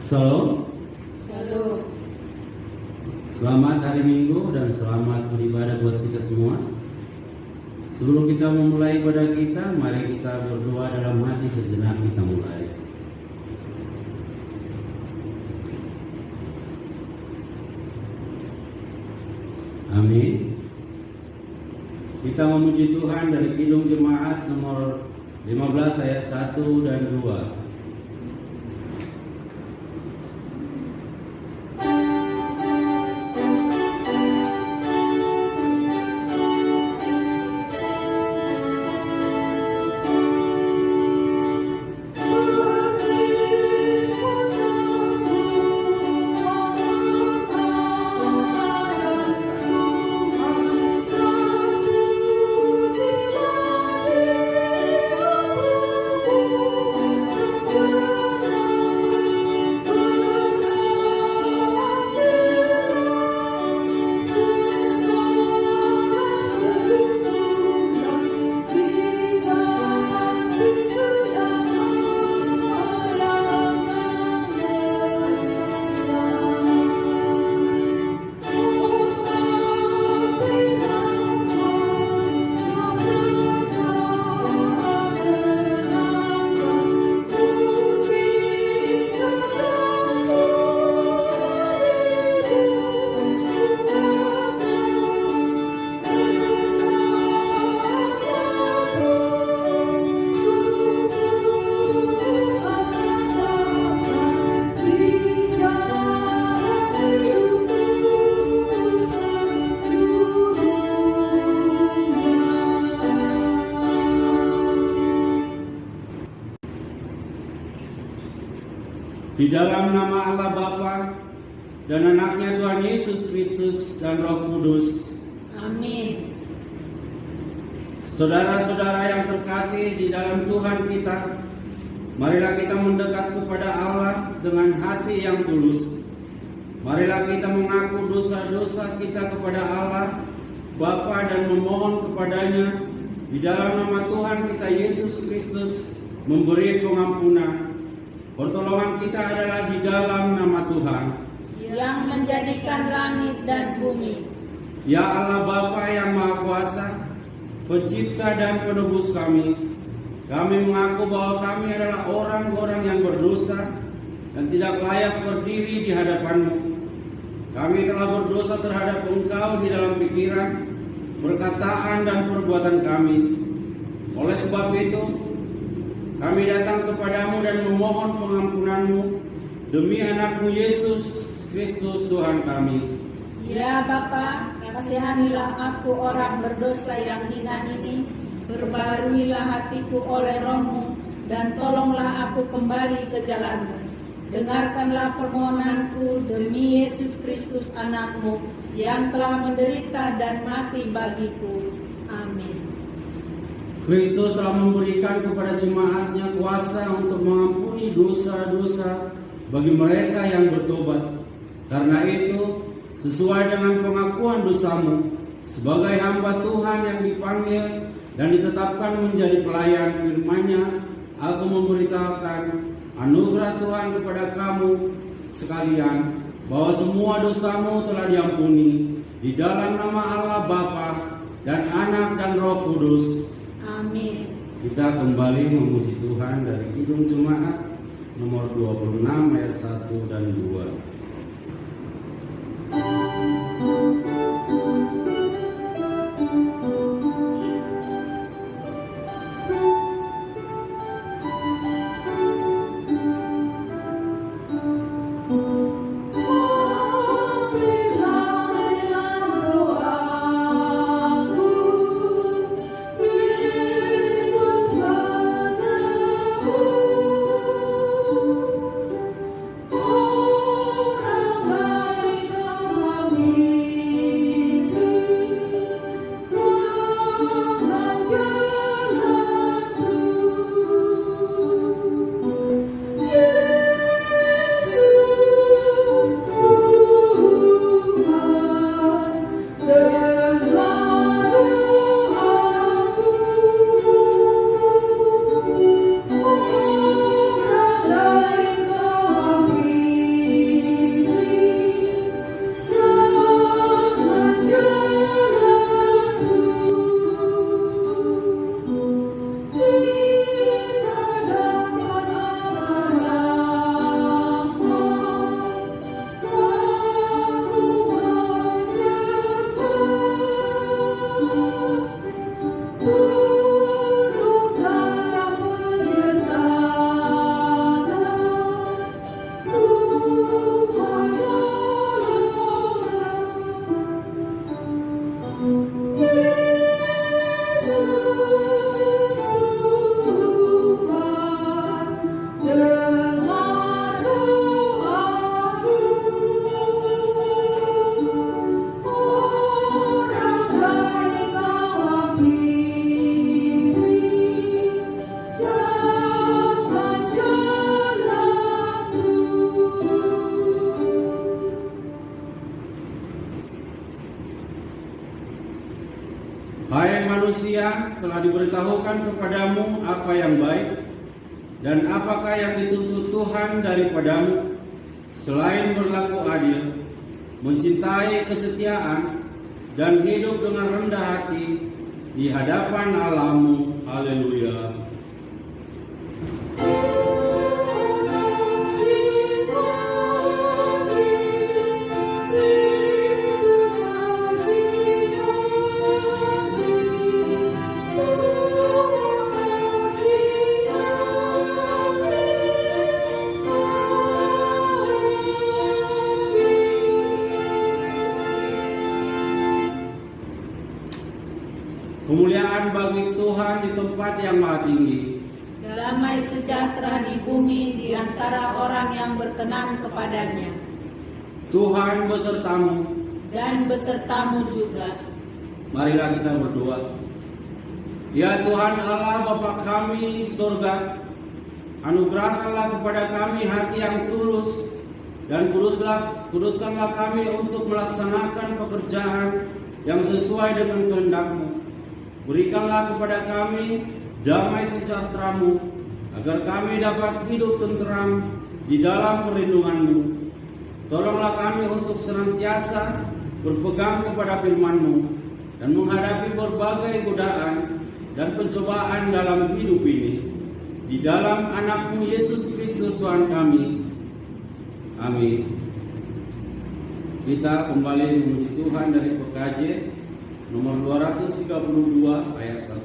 Shalom. Shalom. Selamat hari Minggu dan selamat beribadah buat kita semua. Sebelum kita memulai ibadah kita, mari kita berdoa dalam hati sejenak kita mulai. Amin. Kita memuji Tuhan dari Kidung Jemaat nomor 15 ayat 1 dan 2. Di dalam nama Allah Bapa dan anaknya Tuhan Yesus Kristus dan Roh Kudus. Amin. Saudara-saudara yang terkasih di dalam Tuhan kita, marilah kita mendekat kepada Allah dengan hati yang tulus. Marilah kita mengaku dosa-dosa kita kepada Allah Bapa dan memohon kepadanya di dalam nama Tuhan kita Yesus Kristus memberi pengampunan. Pertolongan kita adalah di dalam nama Tuhan yang menjadikan langit dan bumi. Ya Allah Bapa yang Maha Kuasa, Pencipta dan Penebus kami mengaku bahwa kami adalah orang-orang yang berdosa dan tidak layak berdiri di hadapan-Mu. Kami telah berdosa terhadap Engkau di dalam pikiran, perkataan dan perbuatan kami. Oleh sebab itu, kami datang kepadamu dan memohon pengampunan-Mu demi anak-Mu Yesus Kristus Tuhan kami. Ya Bapa, kasihanilah aku orang berdosa yang hina ini. Perbaharuilah hatiku oleh Roh-Mu dan tolonglah aku kembali ke jalan-Mu. Dengarkanlah permohonanku demi Yesus Kristus anak-Mu yang telah menderita dan mati bagiku. Amin. Kristus telah memberikan kepada jemaatnya kuasa untuk mengampuni dosa-dosa bagi mereka yang bertobat. Karena itu, sesuai dengan pengakuan dosamu, sebagai hamba Tuhan yang dipanggil dan ditetapkan menjadi pelayan firman-Nya, aku memberitahukan anugerah Tuhan kepada kamu sekalian, bahwa semua dosamu telah diampuni di dalam nama Allah Bapa dan Anak dan Roh Kudus. Amin. Kita kembali memuji Tuhan dari Kidung Jemaat nomor 26 ayat 1 dan 2. Oh Hai manusia, telah diberitahukan kepadamu apa yang baik, dan apakah yang dituntut Tuhan daripadamu, selain berlaku adil, mencintai kesetiaan, dan hidup dengan rendah hati di hadapan Allah-Mu. Haleluya. Kemuliaan bagi Tuhan di tempat yang maha tinggi. Damai sejahtera di bumi di antara orang yang berkenan kepadanya. Tuhan besertamu. Dan besertamu juga. Marilah kita berdoa. Ya Tuhan Allah Bapa kami di surga, anugerahkanlah kepada kami hati yang tulus, dan kuduskanlah kami untuk melaksanakan pekerjaan yang sesuai dengan kehendak-Mu. Berikanlah kepada kami damai sejahtera-Mu, agar kami dapat hidup tenteram di dalam perlindungan-Mu. Tolonglah kami untuk senantiasa berpegang kepada firman-Mu dan menghadapi berbagai godaan dan pencobaan dalam hidup ini. Di dalam anak-Mu Yesus Kristus Tuhan kami. Amin. Kita kembali memuji Tuhan dari PKJ nomor 232 ayat 1.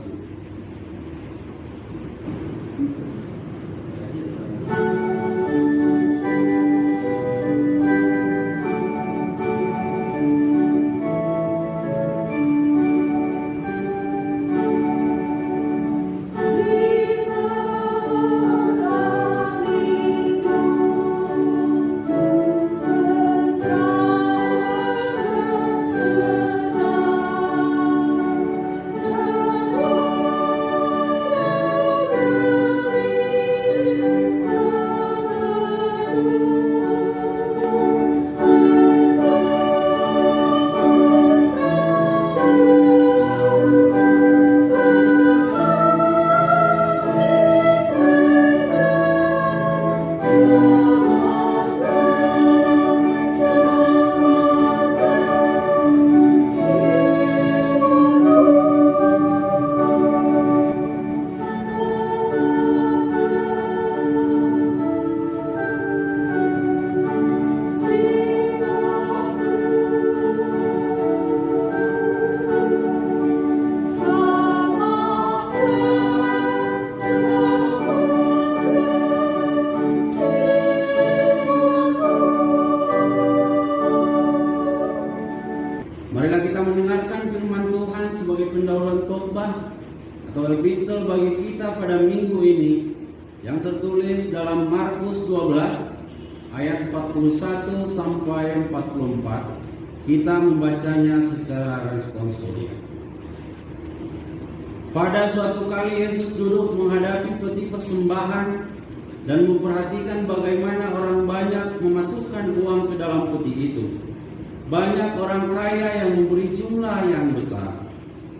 Marilah kita mendengarkan firman Tuhan sebagai pendahuluan khotbah atau epistel bagi kita pada minggu ini, yang tertulis dalam Markus 12 ayat 41 sampai 44. Kita membacanya secara responsorial. Pada suatu kali Yesus duduk menghadapi peti persembahan dan memperhatikan bagaimana orang banyak memasukkan uang ke dalam peti itu. Banyak orang kaya yang memberi jumlah yang besar.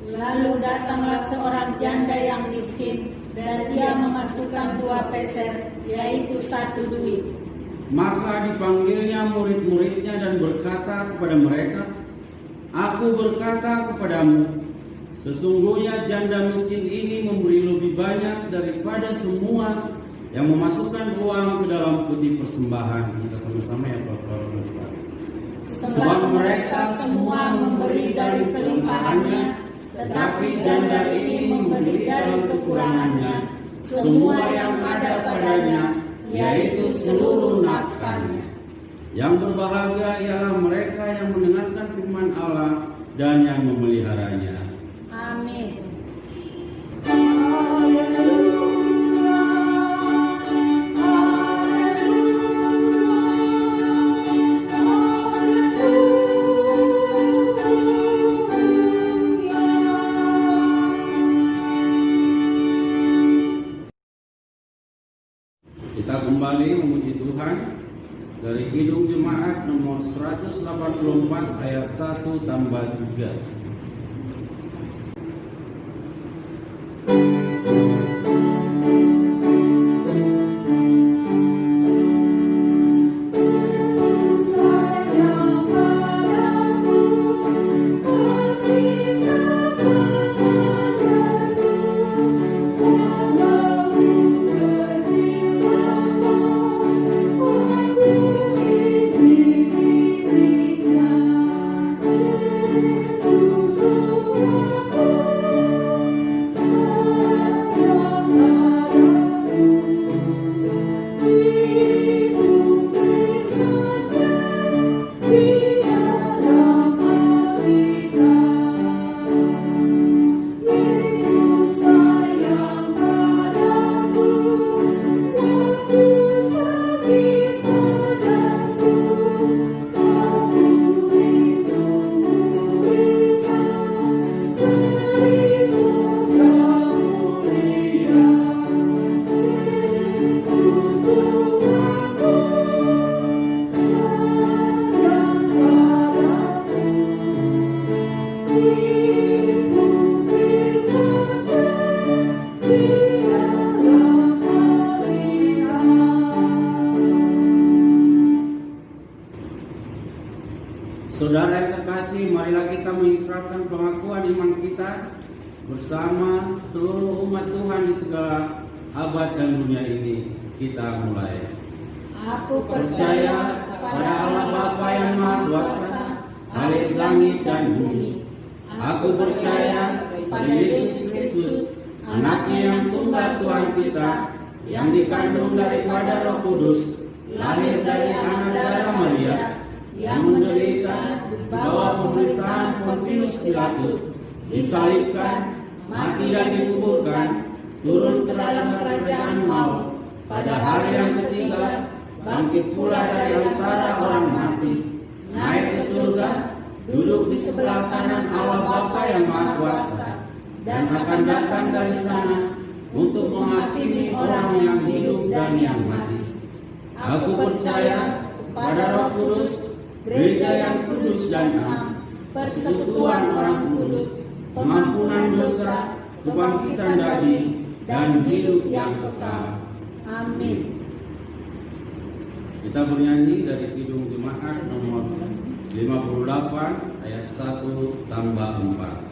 Lalu datanglah seorang janda yang miskin, dan ia memasukkan 2 peser, yaitu 1 duit. Maka dipanggilnya murid-muridnya dan berkata kepada mereka, "Aku berkata kepadamu, sesungguhnya janda miskin ini memberi lebih banyak daripada semua yang memasukkan uang ke dalam peti persembahan." Kita sama-sama ya Bapak. Sebab mereka semua memberi dari kelimpahannya, tetapi janda ini memberi dari kekurangannya, semua yang ada padanya, yaitu seluruh nafkahnya. Yang berbahagia ialah mereka yang mendengarkan firman Allah dan yang memeliharanya. Amin. Kita kembali memuji Tuhan dari Kidung Jemaat nomor 184 ayat 1 tambah 3. Saudara yang terkasih, marilah kita mengikrarkan pengakuan iman kita bersama seluruh umat Tuhan di segala abad dan dunia ini. Kita mulai. Aku percaya pada Allah Bapa yang Maha Kuasa, Halik langit dan bumi. Aku percaya pada Yesus Kristus, Anaknya yang tunggal Tuhan kita, yang dikandung daripada Roh Kudus, lahir dari anak darah Maria, yang menderita di bawah pemerintahan Pontius Pilatus, disalibkan, mati dan dikuburkan, turun ke dalam kerajaan maut, pada hari yang ketiga bangkit pula dari antara orang mati, naik ke surga, duduk di sebelah kanan Allah Bapa yang Maha Kuasa, dan akan datang dari sana untuk menghakimi orang yang hidup dan yang mati. Aku percaya pada Roh Kudus, gereja yang kudus dan am, persekutuan orang kudus, pengampunan dosa, kebangkitan daging, dan hidup yang kekal. Amin. Kita bernyanyi dari Kidung Jemaat nomor 58 ayat 1 tambah 4.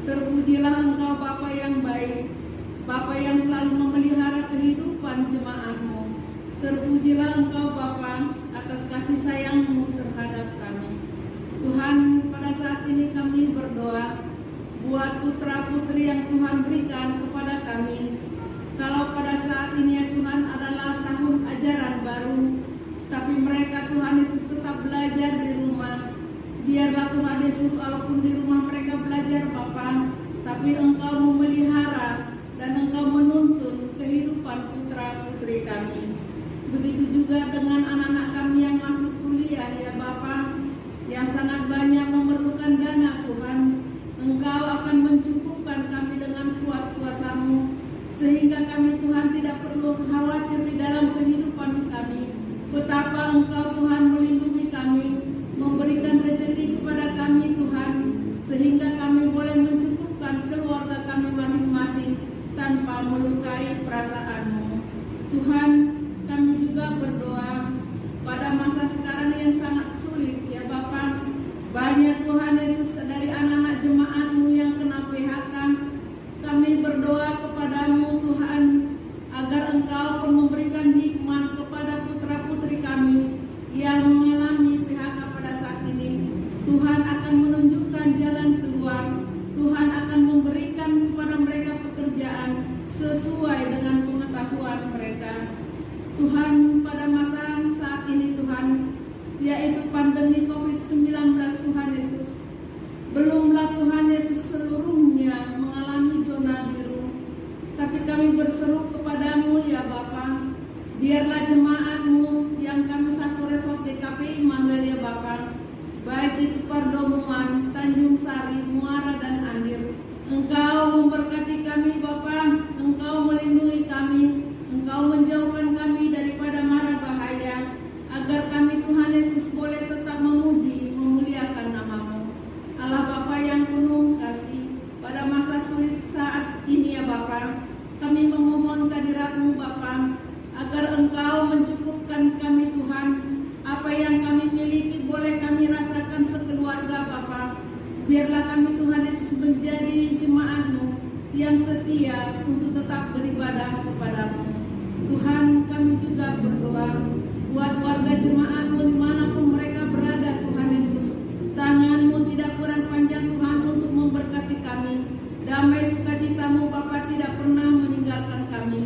Terpujilah Engkau Bapa yang baik, Bapa yang selalu memelihara kehidupan jemaat-Mu. Terpujilah Engkau Bapa atas kasih sayang-Mu terhadap kami. Tuhan, pada saat ini kami berdoa buat putra-putri yang Tuhan berikan kepada kami. Kalau pada saat ini ya Tuhan adalah tahun ajaran baru, tapi mereka Tuhan Yesus tetap belajar di rumah. Biarlah Tuhan Yesus walaupun di rumah mereka belajar Bapa, tapi Engkau memelihara dan Engkau menuntun kehidupan putra-putri kami. Begitu juga dengan anak-anak kami yang masuk kuliah ya Bapa, yang sangat banyak memerlukan dana Tuhan. Engkau akan mencukupkan kami dengan kuat kuasa-Mu, sehingga kami Tuhan tidak perlu khawatir di dalam kehidupan kami. Betapa Engkau Tuhan melindungi kami, memberikan rezeki kepada kami Tuhan, sesuai dengan pengetahuan mereka. Tuhan, pada masa saat ini Tuhan, yaitu pandemi COVID-19 Tuhan Yesus, belumlah Tuhan Yesus seluruhnya mengalami zona biru, tapi kami berseru kepadamu ya Bapa, biarlah jemaat-Mu yang kami satu resort DKP Immanuel ya Bapa, baik itu Pardomuan, Tanjung Sari, Muara dan Andir, Engkau memberkati kami Bapa, Engkau melindungi kami, Engkau menjauhkan kami daripada mara bahaya, agar kami Tuhan Yesus boleh tetap memuji, memuliakan nama-Mu. Allah Bapa yang penuh kasih, pada masa sulit saat ini ya Bapa, kami memohon kehadirat-Mu Bapa, agar Engkau mencukupkan kami Tuhan, apa yang kami miliki boleh kami rasakan sekeluarga Bapa. Biarlah kami Tuhan Yesus menjadi jemaat-Mu yang setia untuk tetap beribadah kepadamu. Tuhan, kami juga berdoa buat warga jemaat-Mu dimanapun mereka berada Tuhan Yesus. Tangan-Mu tidak kurang panjang Tuhan untuk memberkati kami. Damai sukacita-Mu Bapa tidak pernah meninggalkan kami.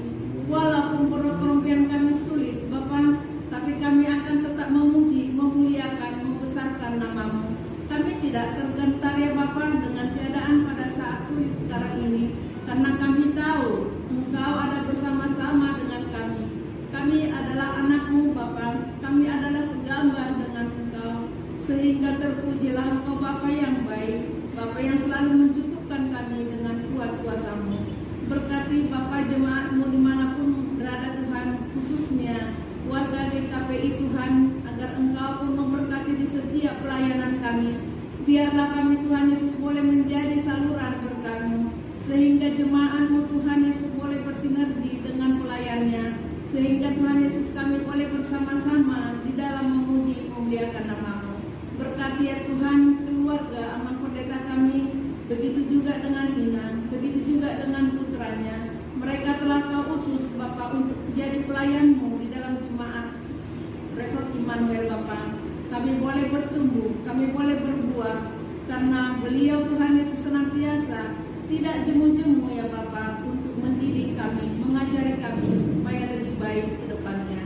Walaupun perekonomian kami sulit Bapa, tapi kami akan tetap memuji, memuliakan, membesarkan nama-Mu. Kami tidak tergentar ya Bapa dengan keadaan pada saat sulit sekarang ini, karena kami tahu Engkau ada bersama-sama dengan kami. Kami adalah anak-Mu Bapa, kami adalah segambar dengan Engkau, sehingga terpujilah Engkau Bapa yang baik, Bapa yang selalu mencukupkan kami dengan kuat kuasa-Mu. Berkati Bapa jemaat-Mu dimanapun berada Tuhan, khususnya warga GKPI Tuhan, agar Engkau pun memberkati di setiap pelayanan kami. Biarlah kami Tuhan Yesus boleh menjadi saluran berkat-Mu, sehingga jemaat-Mu Tuhan Yesus boleh bersinergi dengan pelayannya, sehingga Tuhan Yesus kami boleh bersama-sama di dalam memuji, memuliakan nama-Mu. Berkati ya Tuhan keluarga aman pendeta kami, begitu juga dengan Nina, begitu juga dengan putranya. Mereka telah Kau utus Bapa untuk menjadi pelayan-Mu di dalam jemaat Resort Immanuel Bapa. Kami boleh bertumbuh, kami boleh berbuah, karena beliau Tuhan Yesus senantiasa tidak jemu-jemu ya Bapa untuk mendidik kami, mengajari kami supaya lebih baik ke depannya.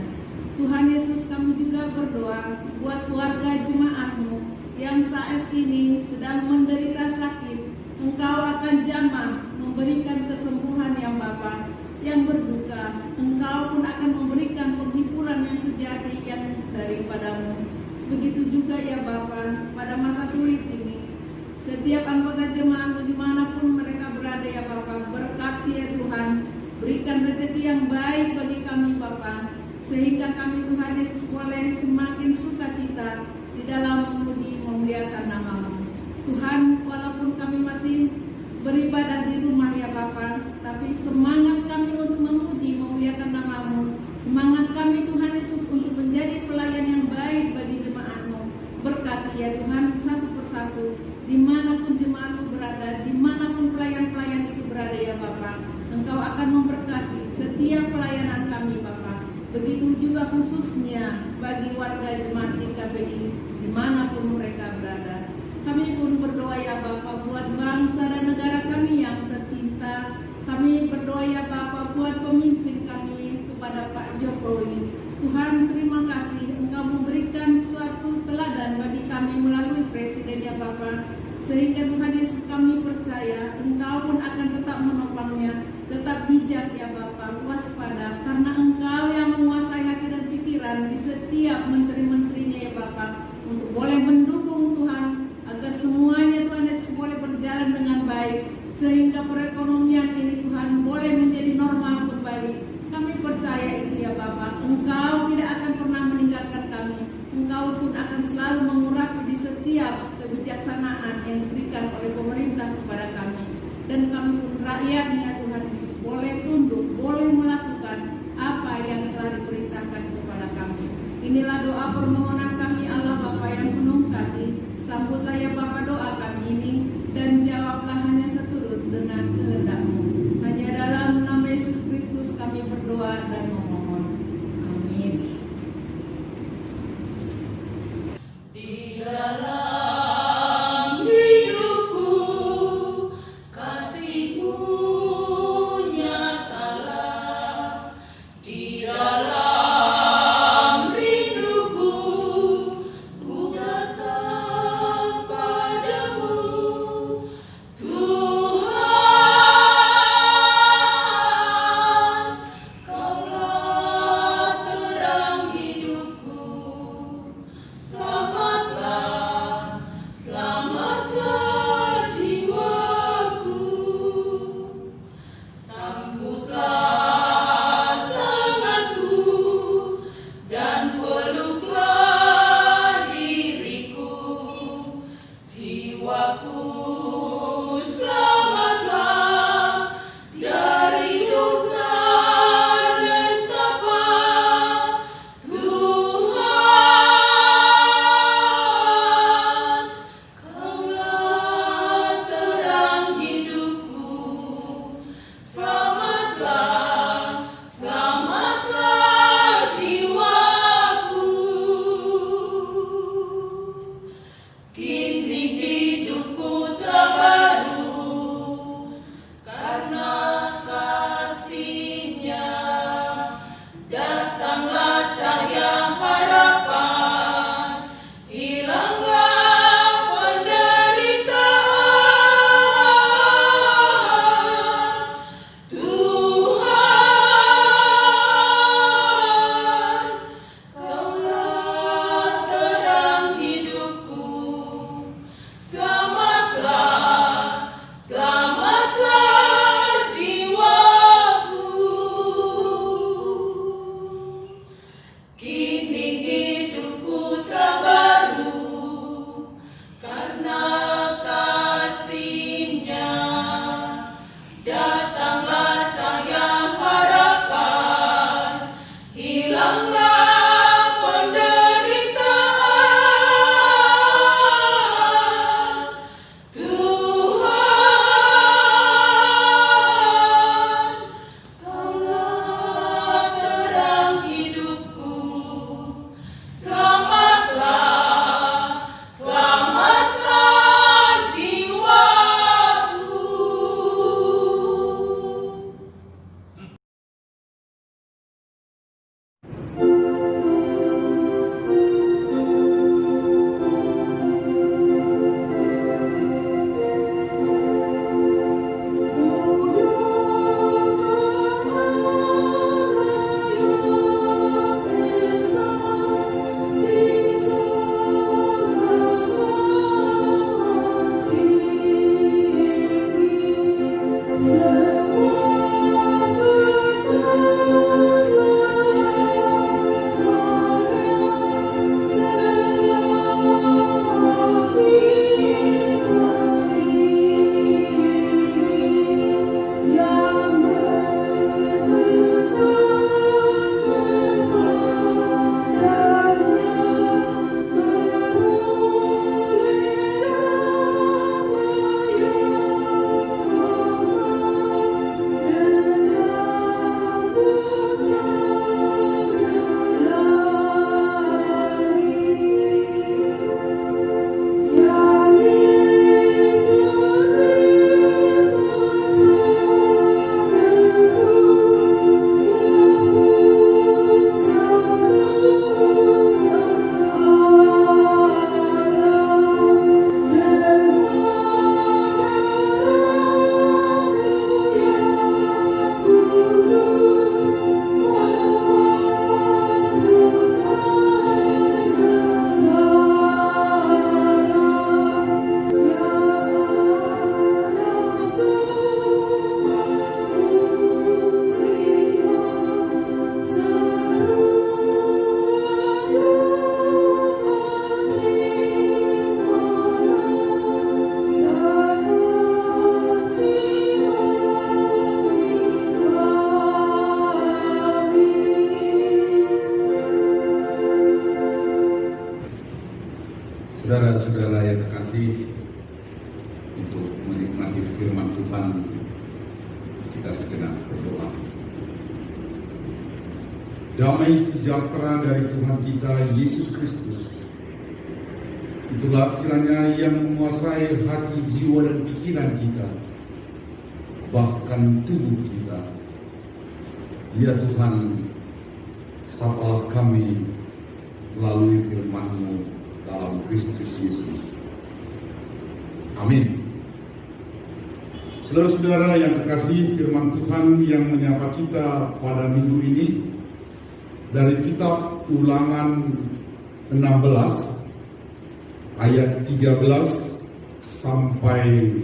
Tuhan Yesus, kami juga berdoa buat keluarga jemaat-Mu yang saat ini sedang menderita sakit. Engkau akan jamah memberikan kesembuhan yang Bapa, yang berduka. Engkau pun akan memberikan penghiburan yang sejati yang daripada-Mu. Begitu juga ya Bapa, pada masa sulit ini, setiap anggota jemaat-Mu dimanapun mereka berada ya Bapa, berkati ya Tuhan, berikan rezeki yang baik bagi kami Bapa, sehingga kami Tuhan Yesus boleh semakin sukacita di dalam memuji, memuliakan nama-Mu. Tuhan, walaupun kami masih beribadah di rumah ya Bapa, tapi semangat kami untuk memuji, memuliakan nama-Mu, semangat kami Tuhan Yesus untuk menjadi pelayan yang baik bagi jemaat-Mu. Berkati ya Tuhan satu persatu, dimanapun jemaat-Mu berada, dimanapun pelayan-pelayan itu berada ya Bapa, Engkau akan memberkati setiap pelayanan kami Bapa. Begitu juga khususnya bagi warga jemaat GKPI dimanapun mereka berada. Kami pun berdoa ya Bapa buat bangsa dan negara kami yang tercinta. Kami berdoa ya Bapa buat pemimpin kami kepada Pak Jokowi. Tuhan, terima kasih Engkau memberikan suatu teladan bagi kami melalui Presiden ya Bapa, sehingga Tuhan Yesus kami percaya Engkau pun akan tetap menopangnya. Tetap bijak ya Bapa, waspada, karena Engkau yang menguasai hati dan pikiran di setiap menteri-menterinya ya Bapa, untuk boleh mendukung Tuhan, agar semuanya Tuhan Yesus boleh berjalan dengan baik, sehingga perekonomian ini Tuhan boleh menjadi normal kembali. Kami percaya itu ya Bapa, Engkau tidak akan pernah meninggalkan kami. Engkau pun akan selalu mengurapi di setiap kebijaksanaan yang diberikan oleh pemerintah kepada kami. Dan kami pun rakyatnya Tuhan Yesus boleh tunduk, boleh melakukan apa yang telah diperintahkan kepada kami. Inilah doa permohonan kami Allah Bapa yang penuh kasih. Sambutlah ya Bapa doa kami ini, dan jawablah hanya seturut dengan kehendak-Mu. Hanya dalam nama Yesus Kristus kami berdoa dan memohon. Amin. Tuhan, kita sejenak berdoa. Damai sejahtera dari Tuhan kita Yesus Kristus, itulah kiranya yang menguasai hati, jiwa, dan pikiran kita, bahkan tubuh kita. Ya Tuhan, sapalah kami melalui firman-Mu dalam Kristus Yesus. Amin. Saudara-saudara yang kekasih, firman Tuhan yang menyapa kita pada minggu ini dari kitab Ulangan 16 ayat 13 sampai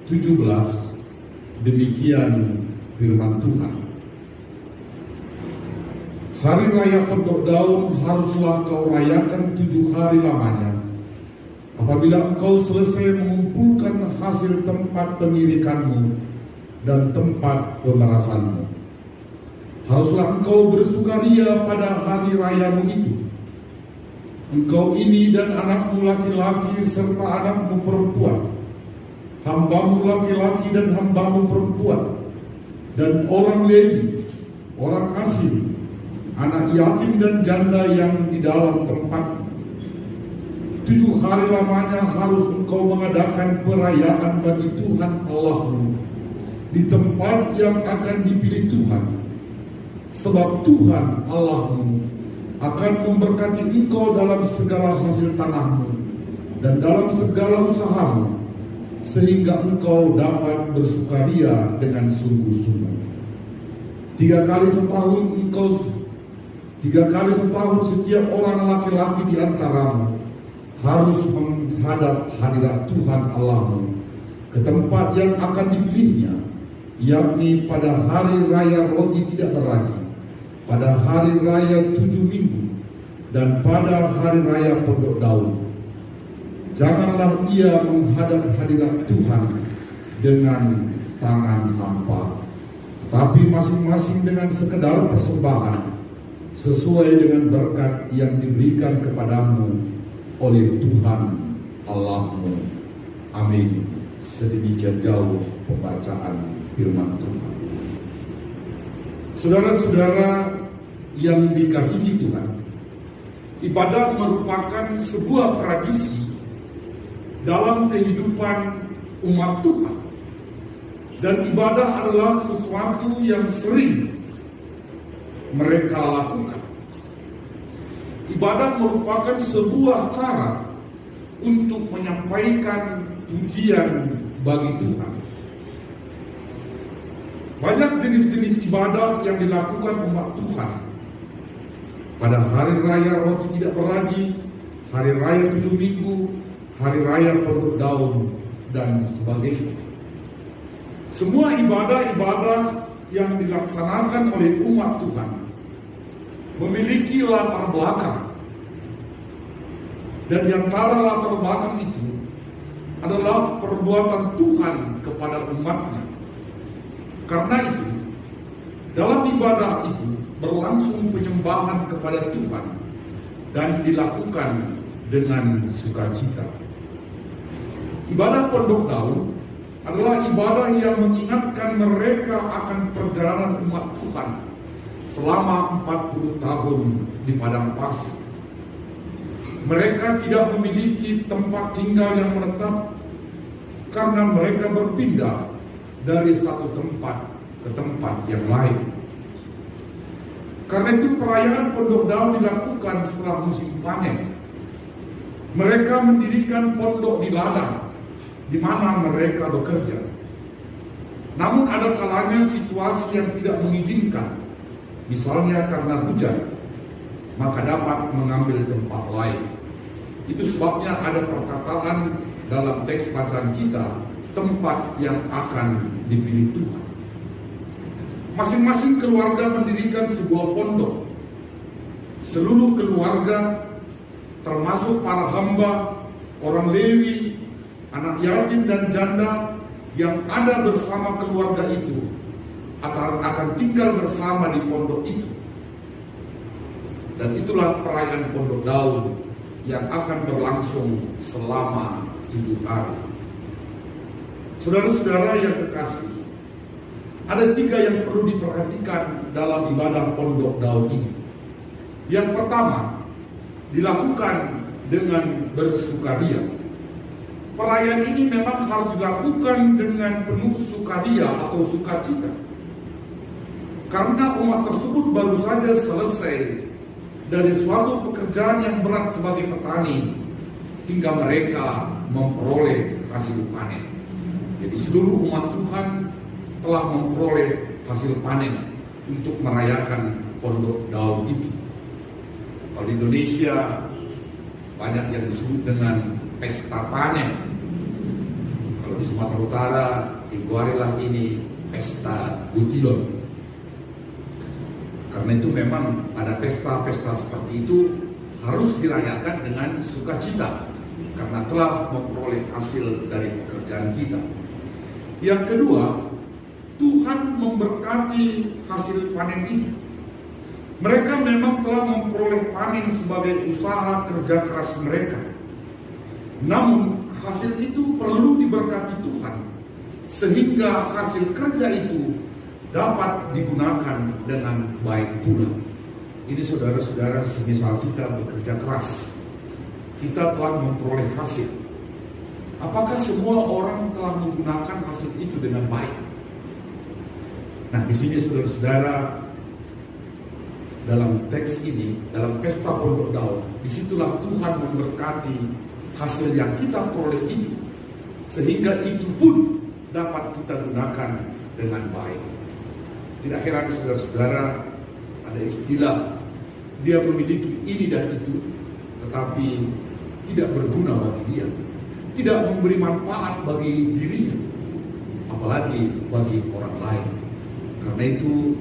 17. Demikian firman Tuhan. Hari raya Pondok Daun haruslah kau rayakan 7 hari lamanya. Apabila engkau selesai mengumpulkan hasil tempat pengirikanmu dan tempat pemerasanmu, haruslah engkau bersukaria pada hari rayamu itu. Engkau ini dan anakmu laki-laki serta anakmu perempuan, hambamu laki-laki dan hambamu perempuan, dan orang Lewi, orang asing, anak yatim dan janda yang di dalam tempat. 7 hari lamanya harus engkau mengadakan perayaan bagi Tuhan Allahmu di tempat yang akan dipilih Tuhan. Sebab Tuhan Allahmu akan memberkati engkau dalam segala hasil tanahmu dan dalam segala usahamu, sehingga engkau dapat bersukaria dengan sungguh-sungguh. 3 kali setahun setiap orang laki-laki di antaramu harus menghadap hadirat Tuhan Allahmu ke tempat yang akan dipilihnya, yakni pada hari raya roti tidak beragi, pada hari raya 7 minggu, dan pada hari raya Pondok Daun. Janganlah ia menghadap hadirat Tuhan dengan tangan hampa, tapi masing-masing dengan sekedar persembahan sesuai dengan berkat yang diberikan kepadamu oleh Tuhan Allahmu. Amin. Sedemikian jauh pembacaan firman Tuhan. Saudara-saudara yang dikasihi Tuhan, ibadah merupakan sebuah tradisi dalam kehidupan umat Tuhan, dan ibadah adalah sesuatu yang sering mereka lakukan. Ibadah merupakan sebuah cara untuk menyampaikan pujian bagi Tuhan. Banyak jenis-jenis ibadah yang dilakukan umat Tuhan pada hari raya roti tidak beragi, hari raya 7 minggu, hari raya Pondok Daun, dan sebagainya. Semua ibadah-ibadah yang dilaksanakan oleh umat Tuhan memiliki latar belakang, dan di antara latar belakang itu adalah perbuatan Tuhan kepada umatnya. Karena itu, dalam ibadah itu berlangsung penyembahan kepada Tuhan dan dilakukan dengan sukacita. Ibadah Pondok Daun adalah ibadah yang mengingatkan mereka akan perjalanan umat Tuhan selama 40 tahun di padang pasir. Mereka tidak memiliki tempat tinggal yang menetap karena mereka berpindah dari satu tempat ke tempat yang lain. Karena itu perayaan Pondok Daun dilakukan setelah musim panen. Mereka mendirikan pondok di ladang di mana mereka bekerja. Namun ada kalanya situasi yang tidak mengizinkan, misalnya karena hujan, maka dapat mengambil tempat lain. Itu sebabnya ada perkataan dalam teks bacaan kita, tempat yang akan dipilih Tuhan. Masing-masing keluarga mendirikan sebuah pondok. Seluruh keluarga, termasuk para hamba, orang Lewi, anak yatim dan janda yang ada bersama keluarga itu akan tinggal bersama di pondok itu. Dan itulah perayaan Pondok Daun yang akan berlangsung selama 7 hari. Saudara-saudara yang kekasih, ada 3 yang perlu diperhatikan dalam ibadah Pondok Daun ini. Yang pertama, dilakukan dengan bersukaria. Perayaan ini memang harus dilakukan dengan penuh sukaria atau sukacita. Karena umat tersebut baru saja selesai dari suatu pekerjaan yang berat sebagai petani hingga mereka memperoleh hasil panen. Jadi seluruh umat Tuhan telah memperoleh hasil panen untuk merayakan Pondok Daun itu. Kalau di Indonesia banyak yang disebut dengan pesta panen. Kalau di Sumatera Utara, di Guarilah ini pesta Butilon. Karena itu memang ada pesta-pesta seperti itu harus dirayakan dengan sukacita karena telah memperoleh hasil dari pekerjaan kita. Yang kedua, Tuhan memberkati hasil panen ini. Mereka memang telah memperoleh panen sebagai usaha kerja keras mereka. Namun hasil itu perlu diberkati Tuhan sehingga hasil kerja itu dapat digunakan dengan baik pula. Ini saudara-saudara, semisal kita bekerja keras, kita telah memperoleh hasil. Apakah semua orang telah menggunakan hasil itu dengan baik? Nah, di sini saudara-saudara, dalam teks ini, dalam pesta Pondok Daun, disitulah Tuhan memberkati hasil yang kita peroleh itu, sehingga itu pun dapat kita gunakan dengan baik. Tidak heran saudara-saudara, ada istilah, dia memiliki ini dan itu, tetapi tidak berguna bagi dia, tidak memberi manfaat bagi dirinya, apalagi bagi orang lain. Karena itu,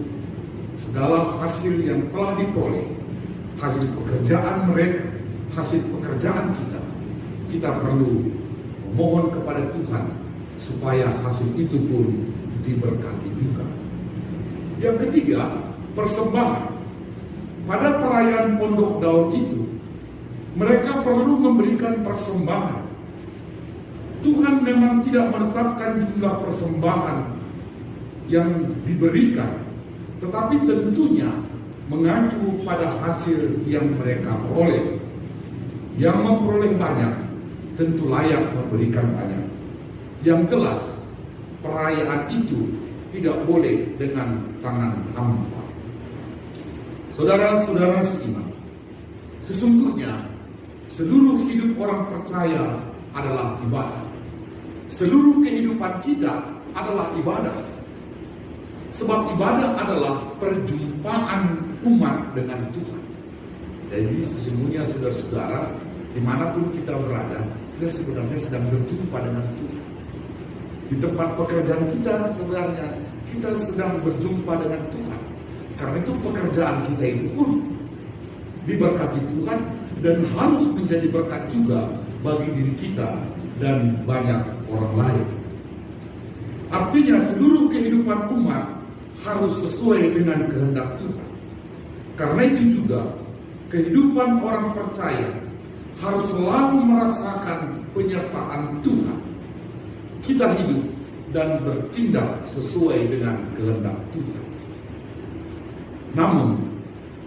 segala hasil yang telah diperoleh, hasil pekerjaan mereka, hasil pekerjaan kita perlu memohon kepada Tuhan supaya hasil itu pun diberkati juga. Yang ketiga, persembahan. Pada perayaan Pondok Daun itu, mereka perlu memberikan persembahan. Tuhan memang tidak menetapkan jumlah persembahan yang diberikan, tetapi tentunya mengacu pada hasil yang mereka peroleh. Yang memperoleh banyak tentu layak memberikan banyak. Yang jelas, perayaan itu tidak boleh dengan tangan hampa. Saudara-saudara seiman, sesungguhnya seluruh hidup orang percaya adalah ibadah. Seluruh kehidupan kita adalah ibadah. Sebab ibadah adalah perjumpaan umat dengan Tuhan. Jadi sesungguhnya saudara-saudara, dimanapun kita berada, kita sebenarnya sedang berjumpa dengan Tuhan. Di tempat pekerjaan kita sebenarnya kita sedang berjumpa dengan Tuhan. Karena itu pekerjaan kita itu pun diberkati Tuhan dan harus menjadi berkat juga bagi diri kita dan banyak orang lain. Artinya seluruh kehidupan umat harus sesuai dengan kehendak Tuhan. Karena itu juga kehidupan orang percaya harus selalu merasakan penyertaan Tuhan. Kita hidup dan bertindak sesuai dengan kehendak Tuhan. Namun,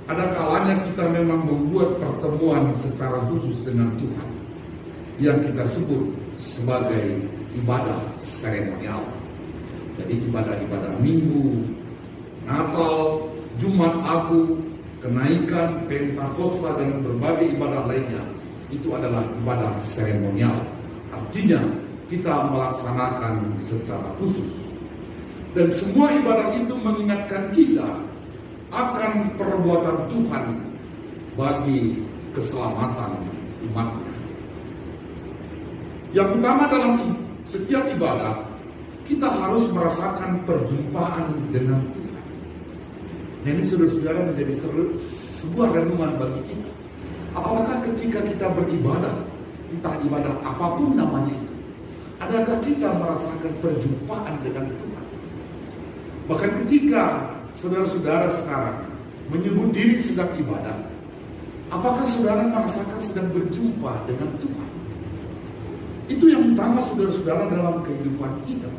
ada kalanya kita memang membuat pertemuan secara khusus dengan Tuhan yang kita sebut sebagai ibadah seremonial. Jadi ibadah-ibadah Minggu, Natal, Jumat Agung, kenaikan, Pentakosta, dan berbagai ibadah lainnya, itu adalah ibadah seremonial. Artinya kita melaksanakan secara khusus. Dan semua ibadah itu mengingatkan kita akan perbuatan Tuhan bagi keselamatan umatnya. Yang utama dalam setiap ibadah, kita harus merasakan perjumpaan dengan Tuhan. Nah, ini saudara-saudara menjadi sebuah renungan bagi kita. Apakah ketika kita beribadah, entah ibadah apapun namanya itu, adakah kita merasakan perjumpaan dengan Tuhan? Bahkan ketika saudara-saudara sekarang menyebut diri sedang ibadah, apakah saudara merasakan sedang berjumpa dengan Tuhan? Itu yang utama saudara-saudara dalam kehidupan kita.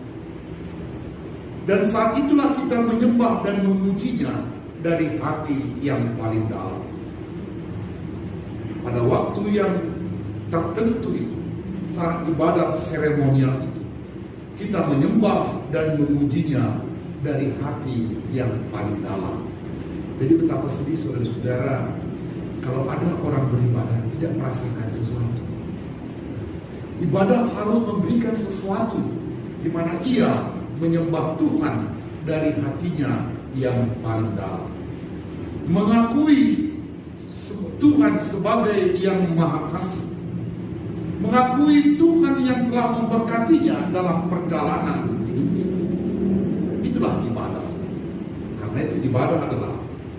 Dan saat itulah kita menyembah dan memujinya dari hati yang paling dalam. Pada waktu yang tertentu itu, saat ibadat seremonial itu, kita menyembah dan memujinya dari hati yang paling dalam. Jadi betapa sedih saudara-saudara kalau ada orang beribadah tidak merasakan sesuatu. Ibadah harus memberikan sesuatu di mana ia menyembah Tuhan dari hatinya yang paling dalam. Mengakui Tuhan sebagai yang Maha Kasih. Mengakui Tuhan yang telah memberkatinya dalam perjalanan hidupnya. Itulah ibadah. Karena itu ibadah adalah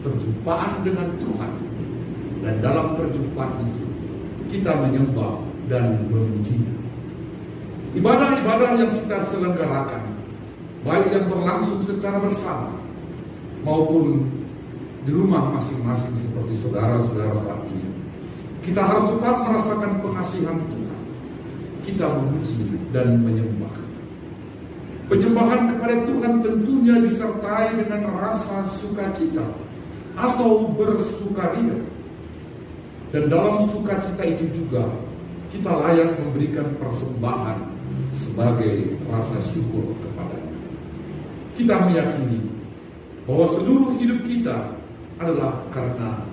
perjumpaan dengan Tuhan. Dan dalam perjumpaan itu kita menyembah dan memujinya. Ibadah-ibadah yang kita selenggarakan, baik yang berlangsung secara bersama maupun di rumah masing-masing seperti saudara-saudara saat ini, kita harus tetap merasakan pengasihan Tuhan. Kita memuji dan menyembah. Penyembahan kepada Tuhan tentunya disertai dengan rasa sukacita atau bersukaria. Dan dalam sukacita itu juga kita layak memberikan persembahan sebagai rasa syukur kepadanya. Kita meyakini bahwa seluruh hidup kita adalah karena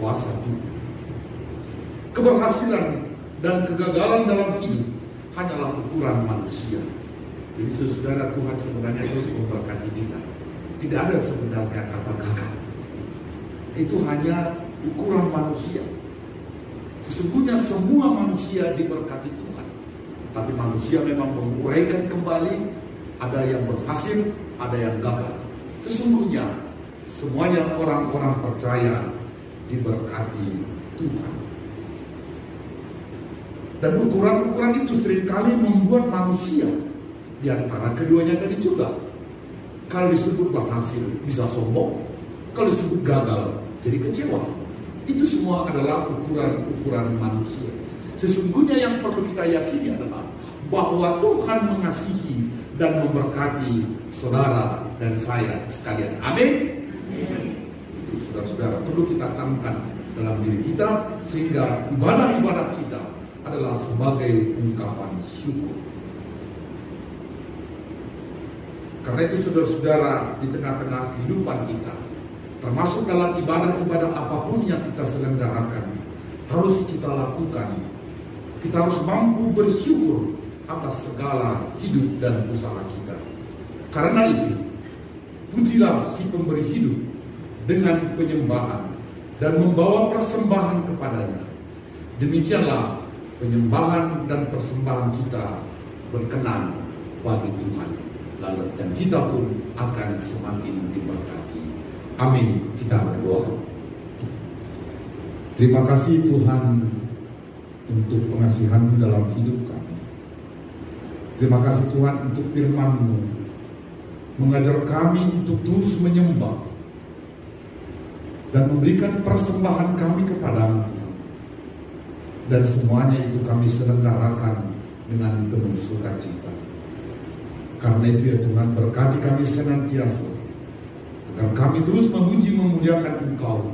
kuasa Tuhan. Keberhasilan dan kegagalan dalam hidup hanyalah ukuran manusia. Jadi saudara, Tuhan sebenarnya terus memberkati kita. Tidak ada sebenarnya kata gagal. Itu hanya ukuran manusia. Sesungguhnya semua manusia diberkati Tuhan. Tapi manusia memang menguraikan kembali. Ada yang berhasil, ada yang gagal. Sesungguhnya semuanya orang-orang percaya diberkati Tuhan. Dan ukuran-ukuran itu seringkali membuat manusia di antara keduanya tadi juga. Kalau disebut berhasil bisa sombong, kalau disebut gagal jadi kecewa. Itu semua adalah ukuran-ukuran manusia. Sesungguhnya yang perlu kita yakini adalah bahwa Tuhan mengasihi dan memberkati saudara dan saya sekalian. Amin. Itu saudara-saudara perlu kita camkan dalam diri kita, sehingga ibadah-ibadah kita adalah sebagai ungkapan syukur. Karena itu saudara-saudara, di tengah-tengah kehidupan kita, termasuk dalam ibadah-ibadah apapun yang kita selenggarakan, harus kita lakukan. Kita harus mampu bersyukur atas segala hidup dan usaha kita. Karena itu, pujilah si pemberi hidup dengan penyembahan dan membawa persembahan kepadanya. Demikianlah penyembahan dan persembahan kita berkenan bagi Tuhan. Lalu dan kita pun akan semakin diberkati. Amin. Kita berdoa. Terima kasih Tuhan untuk pengasihan-Mu dalam hidup kami. Terima kasih Tuhan untuk firman-Mu, mengajar kami untuk terus menyembah dan memberikan persembahan kami kepada-Mu. Dan semuanya itu kami selenggarakan dengan penuh sukacita. Karena itu ya Tuhan, berkati kami senantiasa agar kami terus memuji memuliakan Engkau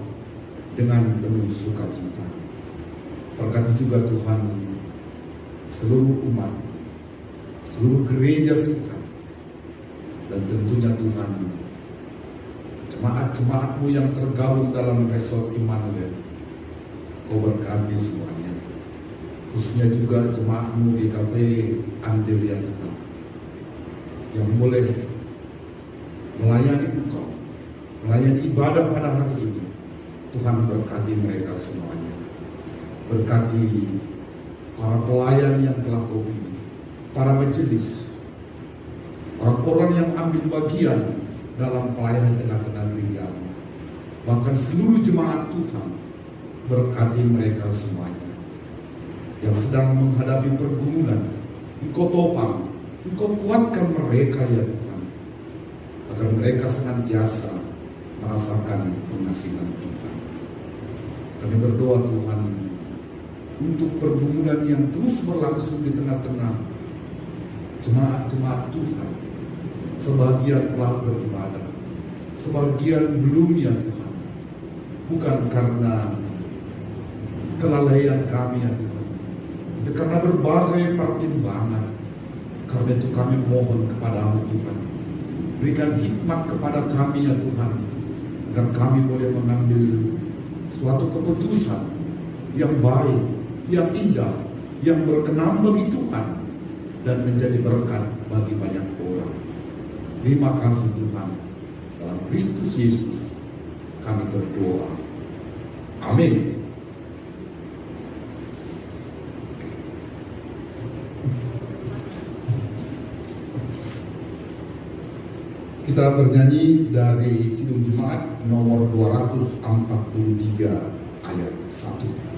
dengan penuh sukacita. Berkati juga Tuhan seluruh umat, seluruh gereja Tuhan, dan tentunya Tuhan jemaat-jemaat-Mu yang tergabung dalam Resort Immanuel. Kau berkati semuanya, khususnya juga jemaat-Mu GKP Andil ya Tuhan, yang boleh melayani Engkau, melayani ibadah pada hari ini. Tuhan berkati mereka semuanya. Berkati para pelayan yang telah Kau pilih, para majelis, orang-orang yang ambil bagian dalam pelayanan tengah-tengah gereja-Mu, bahkan seluruh jemaat Tuhan. Berkati mereka semuanya yang sedang menghadapi pergumulan. Engkau topang, Engkau kuatkan mereka ya Tuhan, agar mereka senantiasa merasakan pengasihan Tuhan. Kami berdoa Tuhan, untuk pergumulan yang terus berlangsung di tengah-tengah jemaat-jemaat Tuhan. Sebagian telah beribadah, sebagian belum ya Tuhan. Bukan karena kelalaian kami ya Tuhan, tapi karena berbagai pertimbangan. Karena itu kami mohon kepada-Mu Tuhan, berikan hikmat kepada kami ya Tuhan, agar kami boleh mengambil suatu keputusan yang baik, yang indah, yang berkenan bagi Tuhan, dan menjadi berkat bagi banyak orang. Terima kasih Tuhan, dalam Kristus Yesus kami berdoa. Amin. Kita bernyanyi dari Kidung Jemaat nomor 243 ayat 1.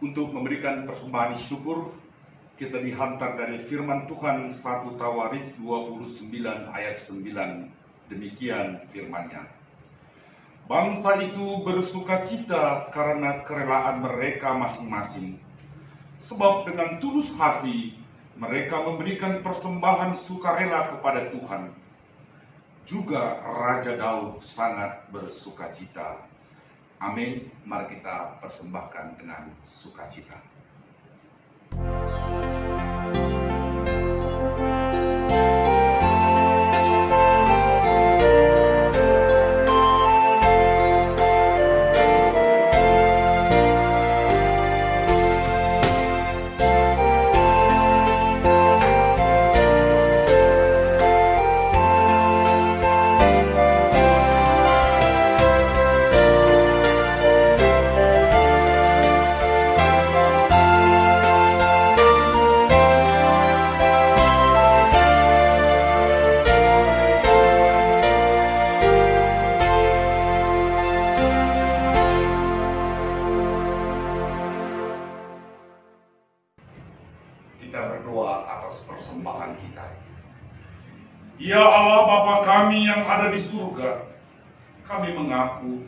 Untuk memberikan persembahan syukur, kita dihantar dari firman Tuhan 1 Tawarikh 29 ayat 9. Demikian firman-Nya. Bangsa itu bersukacita karena kerelaan mereka masing-masing. Sebab dengan tulus hati mereka memberikan persembahan sukarela kepada Tuhan. Juga Raja Daud sangat bersukacita. Amin. Mari kita persembahkan dengan sukacita. Kita berdoa atas persembahan kita. Ya Allah Bapa kami yang ada di surga, kami mengaku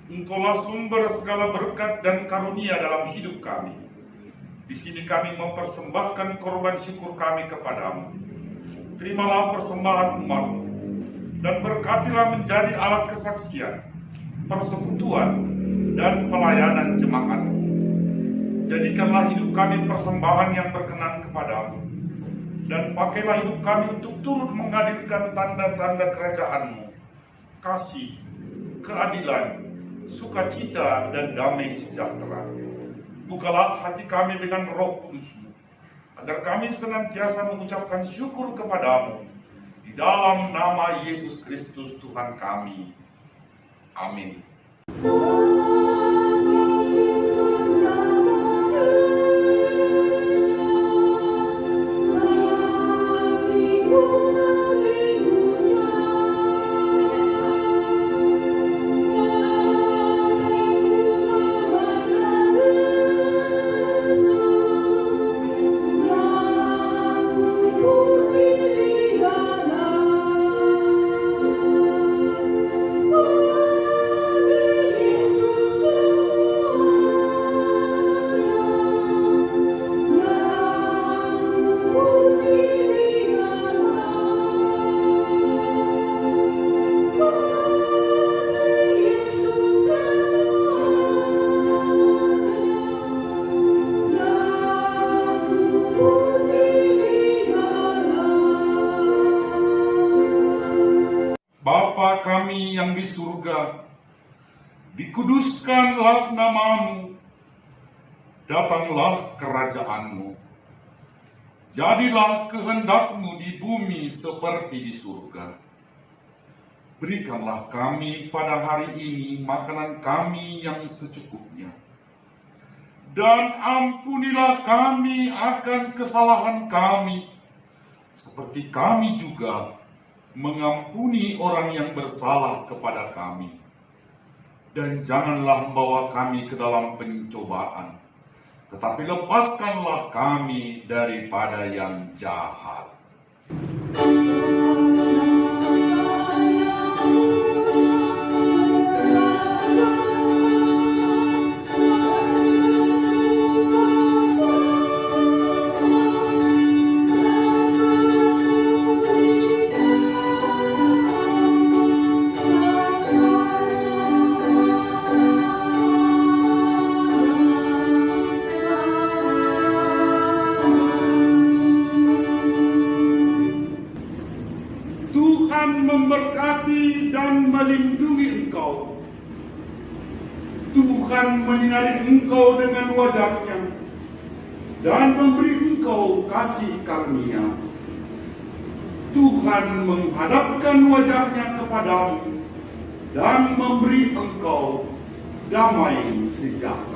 Engkaulah sumber segala berkat dan karunia dalam hidup kami. Di sini kami mempersembahkan korban syukur kami kepadamu. Terimalah persembahan umat-Mu dan berkatilah menjadi alat kesaksian, persekutuan, dan pelayanan jemaat-Mu. Jadikanlah hidup kami persembahan yang berkenan kepadamu, dan pakailah hidup kami untuk turut menghadirkan tanda-tanda kerajaan-Mu, kasih, keadilan, sukacita, dan damai sejahtera. Bukalah hati kami dengan Roh Kudus-Mu, agar kami senantiasa mengucapkan syukur kepadamu, di dalam nama Yesus Kristus Tuhan kami. Amin. Bapa kami yang di surga, dikuduskanlah nama-Mu, datanglah kerajaan-Mu. Jadilah kehendak-Mu di bumi seperti di surga. Berikanlah kami pada hari ini makanan kami yang secukupnya. Dan ampunilah kami akan kesalahan kami, seperti kami juga mengampuni orang yang bersalah kepada kami. Dan janganlah bawa kami ke dalam pencobaan, tetapi lepaskanlah kami daripada yang jahat. Tuhan memberkati dan melindungi engkau. Tuhan menyinari engkau dengan wajah-Nya dan memberi engkau kasih karunia. Tuhan menghadapkan wajah-Nya kepadamu dan memberi engkau damai sejahtera.